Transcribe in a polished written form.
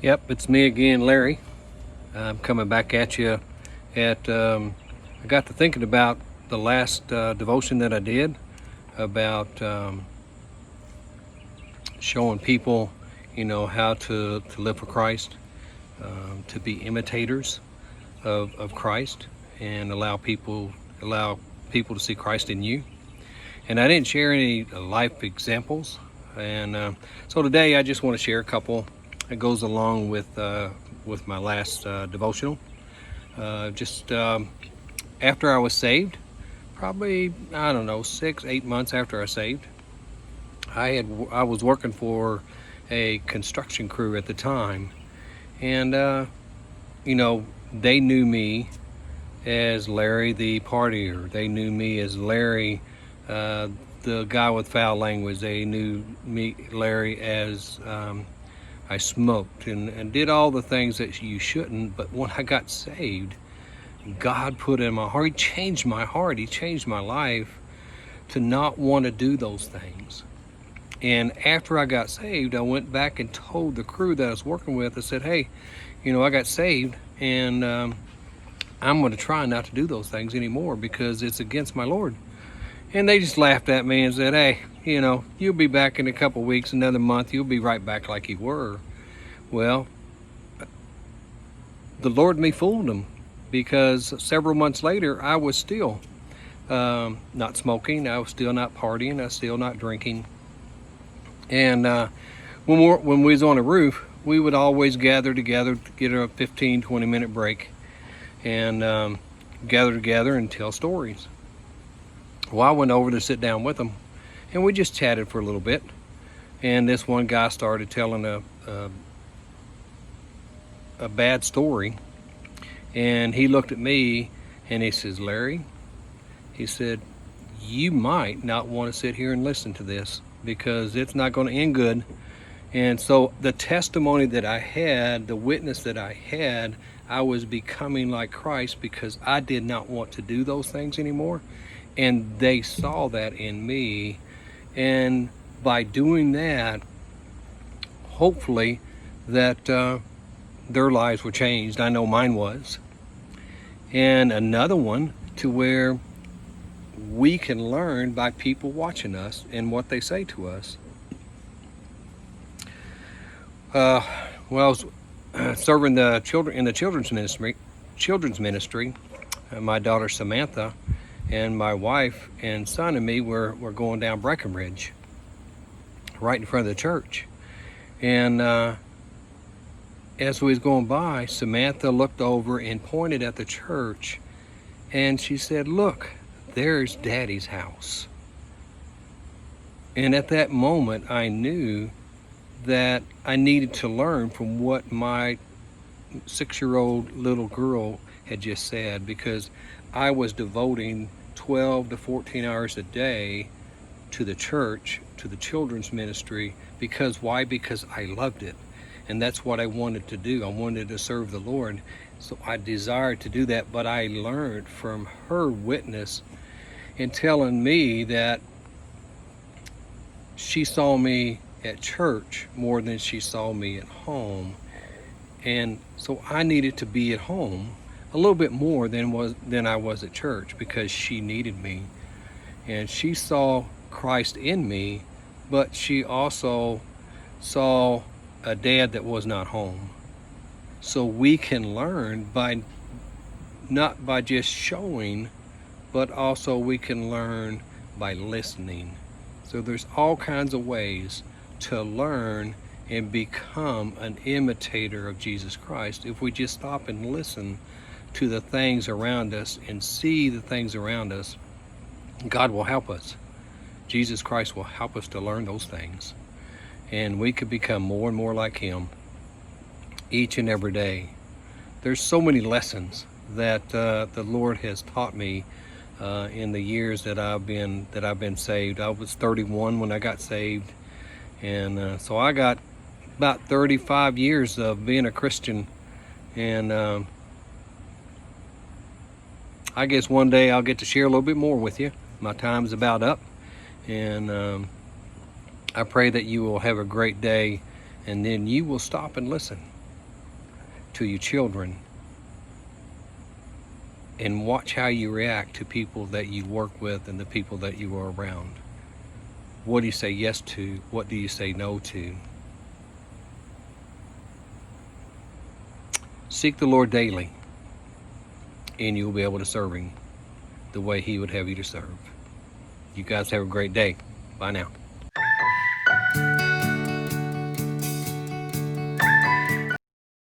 Yep, it's me again, Larry. I'm coming back at you. I got to thinking about the last devotion that I did about showing people, how to live for Christ, to be imitators of Christ, and allow people to see Christ in you. And I didn't share any life examples, and so today I just want to share a couple. It goes along with my last devotional. Just after I was saved, probably 6-8 months after I saved, I was working for a construction crew at the time, and they knew me as Larry the partier. They knew me as Larry, the guy with foul language. They knew me, Larry, as I smoked and did all the things that you shouldn't. But when I got saved, God put in my heart, He changed my heart, He changed my life to not want to do those things. And after I got saved, I went back and told the crew that I was working with, I said, hey, I got saved, and I'm going to try not to do those things anymore because it's against my Lord. And they just laughed at me and said, hey, you'll be back in a couple weeks, another month, you'll be right back like you were. Well, the Lord me fooled them, because several months later, I was still not smoking, I was still not partying, I was still not drinking. And when we was on a roof, we would always gather together to get a 15-20 minute break and gather together and tell stories. Well, I went over to sit down with them, and we just chatted for a little bit. And this one guy started telling a bad story, and he looked at me and he says, Larry, he said, you might not want to sit here and listen to this because it's not going to end good. And so the testimony that I had, the witness that I had, I was becoming like Christ because I did not want to do those things anymore. And they saw that in me. And by doing that, hopefully that their lives were changed. I know mine was. And another one to where we can learn by people watching us and what they say to us. I was serving the children in the children's ministry. My daughter Samantha and my wife and son and me were going down Breckenridge, right in front of the church. And as we was going by, Samantha looked over and pointed at the church, and she said, look, there's Daddy's house. And at that moment, I knew that I needed to learn from what my 6-year-old little girl had just said, because I was devoting 12 to 14 hours a day to the church, to the children's ministry. Because why? Because I loved it. And that's what I wanted to do. I wanted to serve the Lord. So I desired to do that. But I learned from her witness in telling me that she saw me at church more than she saw me at home. And so I needed to be at home a little bit more than I was at church, because she needed me. And she saw Christ in me, but she also saw a dad that was not home. So we can learn not by just showing, but also we can learn by listening. So there's all kinds of ways to learn and become an imitator of Jesus Christ if we just stop and listen to the things around us and see the things around us. God will help us. Jesus Christ will help us to learn those things. And we could become more and more like Him each and every day. There's so many lessons that the Lord has taught me in the years that I've been saved. I was 31 when I got saved, and so I got about 35 years of being a Christian. And I guess one day I'll get to share a little bit more with you. My time's about up, and I pray that you will have a great day, and then you will stop and listen to your children, and watch how you react to people that you work with and the people that you are around. What do you say yes to? What do you say no to? Seek the Lord daily, and you'll be able to serve Him the way He would have you to serve. You guys have a great day. Bye now.